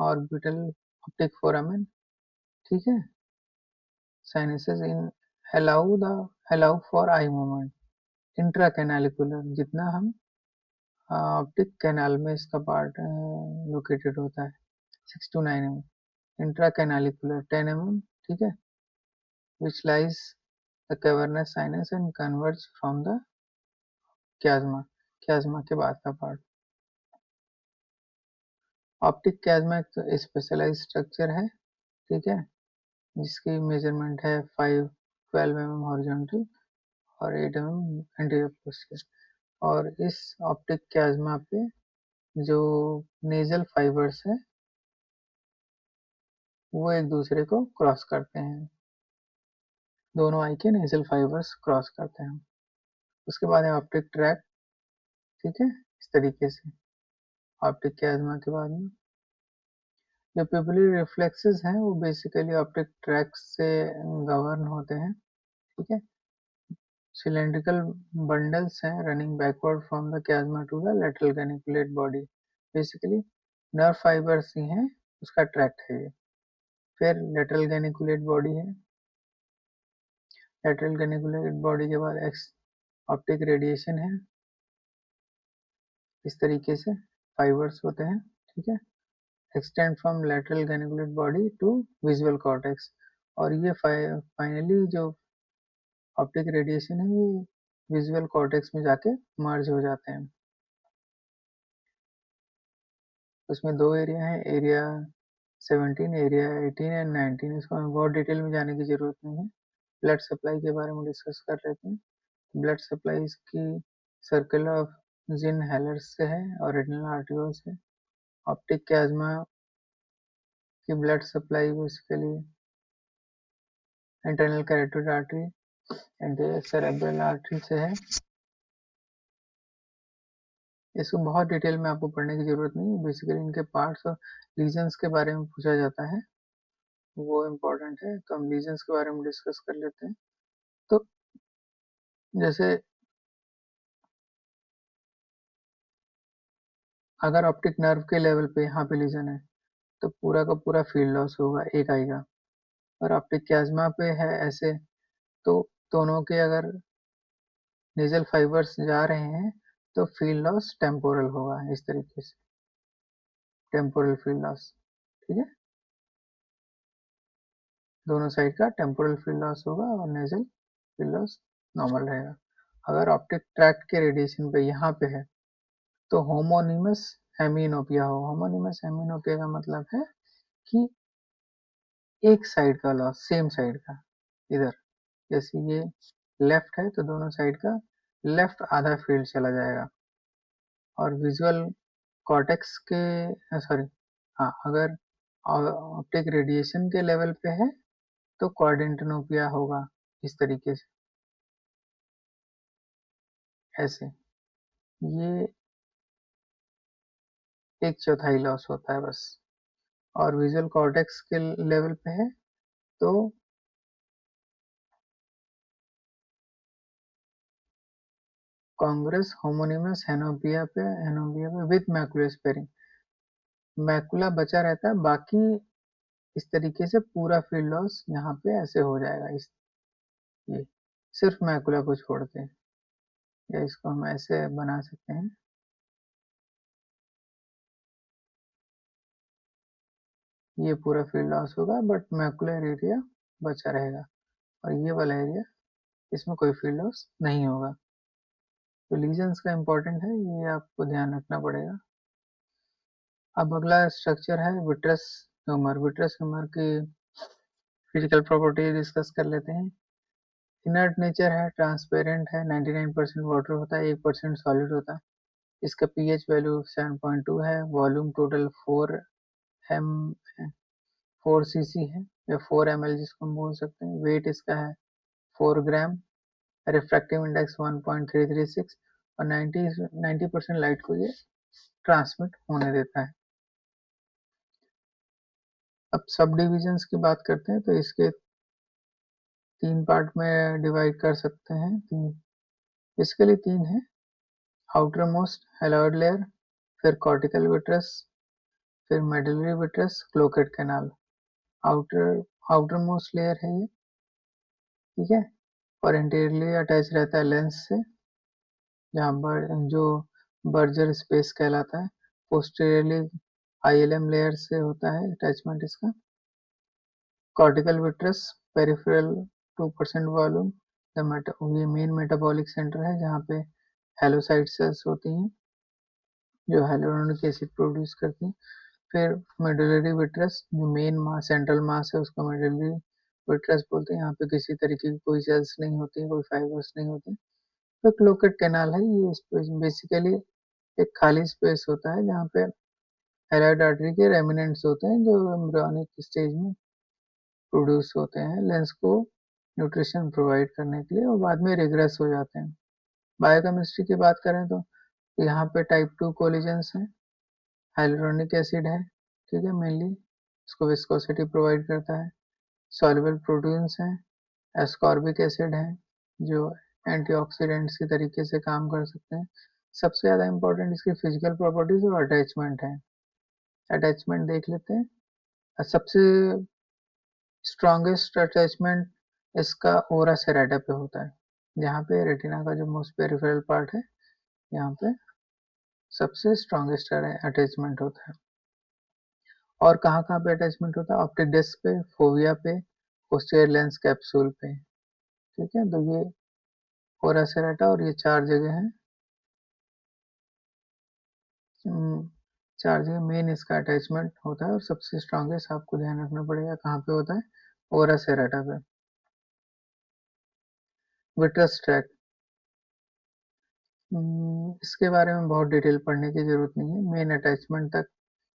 orbital optic foramen, ठीक है। Sinuses in allow for eye movement. Intra canalicular, जितना हम ऑप्टिक कैनाल में इसका पार्ट लोकेटेड होता है, 6 to 9 mm। Intra canalicular 10 mm, ठीक है, which lies the cavernous sinus and converges from the chiasma, chiasma के बाद का पार्ट। ऑप्टिक chiasma एक स्पेशलाइज स्ट्रक्चर है, ठीक है, जिसकी मेजरमेंट है 12 mm हॉरिजॉन्टल और 8 mm एंटीरियर पोस्टीरियर। और इस ऑप्टिक chiasma पे जो नेजल फाइबर्स है वो एक दूसरे को क्रॉस करते हैं, दोनों आई के नेजल फाइबर्स क्रॉस करते हैं। उसके बाद है ऑप्टिक ट्रैक, ठीक है, इस तरीके से। ऑप्टिक chiasma के बाद में जो प्यूपिलरी रिफ्लेक्सेस हैं वो बेसिकली ऑप्टिक ट्रैक से गवर्न होते हैं, ठीक है। सिलेंड्रिकल बंडल्स हैं running backward from the chiasma to the lateral geniculate body, basically nerve fibres ही हैं, उसका ट्रैक्ट है ये। फिर लेटरल गैनिकुलेट बॉडी है। लेटरल गैनिकुलेट बॉडी के बाद एक्स ऑप्टिक रेडिएशन है, इस तरीके से फाइबर्स होते हैं, ठीक है। Extend from lateral geniculate body to visual cortex, और ये फाइनली जो ऑप्टिक रेडिएशन है ये विजुअल कॉर्टेक्स में जाके मर्ज हो जाते हैं। उसमें दो एरिया है, एरिया 17, एरिया 18 एंड 19। इसको हमें बहुत डिटेल में जाने की जरूरत नहीं है, ब्लड सप्लाई के बारे में डिस्कस कर लेते हैं। ब्लड सप्लाई इसकी सर्कल ऑफ जिन हेलर्स से है और रेटिनल आर्टरियोल से। ऑप्टिक कैज़मा की blood supply basically internal carotid artery and cerebral artery से है। इसको बहुत डिटेल में आपको पढ़ने की जरूरत नहीं है, बेसिकली इनके पार्ट्स और रीजन्स के बारे में पूछा जाता है, वो इम्पोर्टेंट है, तो हम रीजन्स के बारे में डिस्कस कर लेते हैं। तो जैसे अगर ऑप्टिक नर्व के लेवल पे यहाँ पे लीजन है तो पूरा का पूरा फील्ड लॉस होगा एक आई का। और ऑप्टिक कैज़मा पे है ऐसे, तो दोनों के अगर नेजल फाइबर्स जा रहे हैं तो फील्ड लॉस टेम्पोरल होगा, इस तरीके से टेम्पोरल फील्ड लॉस, ठीक है। दोनों साइड का टेम्पोरल फील्ड लॉस होगा और नेजल फील्ड लॉस नॉर्मल रहेगा। अगर ऑप्टिक ट्रैक्ट के रेडिएशन पे यहाँ पे है तो होमोनिमस हेमिनोपिया हो। होमोनिमस हेमिनोपिया का मतलब है कि एक साइड का लॉस, सेम साइड का, इधर जैसे ये लेफ्ट है तो दोनों साइड का लेफ्ट आधा फील्ड चला जाएगा। और विजुअल कॉर्टेक्स के सॉरी, हाँ, अगर ऑप्टिक रेडिएशन के लेवल पे है तो क्वाड्रेंटेनोपिया होगा, इस तरीके से, ऐसे। ये एक चौथाई लॉस होता है बस। और विजुअल कॉर्टेक्स के लेवल पे है तो कांग्रेस होमोनिमस हेनोपिया पे विथ मैकुलर स्पेरिंग, मैकुला बचा रहता है, बाकी इस तरीके से पूरा फील्ड लॉस यहाँ पे ऐसे हो जाएगा, इस ये सिर्फ मैकुला को छोड़ के, या इसको हम ऐसे बना सकते हैं, ये पूरा फील्ड लॉस होगा बट मैकुलर एरिया बचा रहेगा, और ये वाला एरिया इसमें कोई फील्ड लॉस नहीं होगा। तो लीजन्स का इम्पोर्टेंट है, ये आपको ध्यान रखना पड़ेगा। अब अगला स्ट्रक्चर है विट्रस ह्यूमर। विट्रस ह्यूमर की फिजिकल प्रॉपर्टी डिस्कस कर लेते हैं। इनर्ट नेचर है, ट्रांसपेरेंट है, 99% वाटर होता है, 1% सॉलिड होता है। इसका पीएच वैल्यू 7.2 है। वॉल्यूम टोटल 4 cc है या 4 ml जिसको हम बोल सकते हैं। वेट इसका है 4 ग्राम। रिफ्रैक्टिव इंडेक्स 1.336 और 90% लाइट को ये ट्रांसमिट होने देता है। अब सब डिविजन्स की बात करते हैं तो इसके 3 पार्ट में डिवाइड कर सकते हैं। बेसिकली 3 है। आउटर मोस्ट हेलॉइड लेयर, फिर कॉर्टिकल विट्रस, फिर medullary vitreous, Cloquet's canal. Outer outermost layer है ये, ठीक है। और इंटीरियरली अटैच रहता है लेंस से, जहाँ जो बर्जर स्पेस कहलाता है। पोस्टीरियरली आईएलएम लेयर से होता है अटैचमेंट इसका। कॉर्टिकल विट्रस पेरिफेरल 2% वॉल्यूम, ये मेन मेटाबॉलिक सेंटर है जहाँ पे हेलोसाइट सेल्स होती हैं जो hyaluronic एसिड प्रोड्यूस करती हैं। फिर मेडुलरी विट्रस, जो मेन मास सेंट्रल मास है उसको मेडुलरी विट्रस बोलते हैं। यहाँ पे किसी तरीके की कोई सेल्स नहीं होती, कोई फाइबर्स नहीं होते। फिर क्लोकेट कैनाल है, ये बेसिकली एक खाली स्पेस होता है जहाँ पे थायराइड आर्टरी के रेमिनेंट्स होते हैं जो एम्ब्रियोनिक स्टेज में प्रोड्यूस होते हैं लेंस को न्यूट्रिशन प्रोवाइड करने के लिए, और बाद में रिग्रेस हो जाते हैं। बायोकेमिस्ट्री की बात करें तो यहाँ पे टाइप 2 कोलिजन्स हैं। हाइलुरोनिक एसिड है, ठीक है, मेनली इसको विस्कोसिटी प्रोवाइड करता है। सॉल्युबल प्रोटीन्स हैं। एस्कॉर्बिक एसिड है जो एंटीऑक्सीडेंट्स के तरीके से काम कर सकते हैं। सबसे ज़्यादा इंपॉर्टेंट इसकी फिजिकल प्रॉपर्टीज और अटैचमेंट है। अटैचमेंट देख लेते हैं। सबसे स्ट्रॉन्गेस्ट अटैचमेंट इसका ओरा सेरेटा पे होता है, जहाँ पे रेटिना का जो मोस्ट पेरिफेरल पार्ट है यहाँ पे सबसे स्ट्रॉन्गेस्ट अटैचमेंट होता है। और कहाँ कहाँ पे अटैचमेंट होता है? ऑप्टिक डिस्क पे, फोविया पे, पोस्टीरियर लेंस कैप्सूल पे, ठीक है। तो ये ओरा सेरेटा और ये 4 जगह हैं। 4 जगह मेन इसका अटैचमेंट होता है और सबसे स्ट्रॉन्गेस्ट आपको ध्यान रखना पड़ेगा कहाँ पे होता है, ओरा सेरेटा पे। विट्रस ट्रैक्ट, इसके बारे में बहुत डिटेल पढ़ने की जरूरत नहीं है, मेन अटैचमेंट तक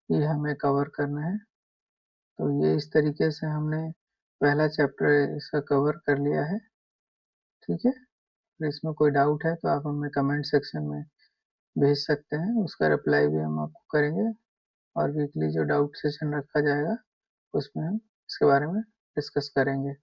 ही हमें कवर करना है। तो ये इस तरीके से हमने पहला चैप्टर इसका कवर कर लिया है, ठीक है। अगर इसमें कोई डाउट है तो आप हमें कमेंट सेक्शन में भेज सकते हैं, उसका रिप्लाई भी हम आपको करेंगे। और वीकली जो डाउट सेशन रखा जाएगा उसमें हम इसके बारे में डिस्कस करेंगे।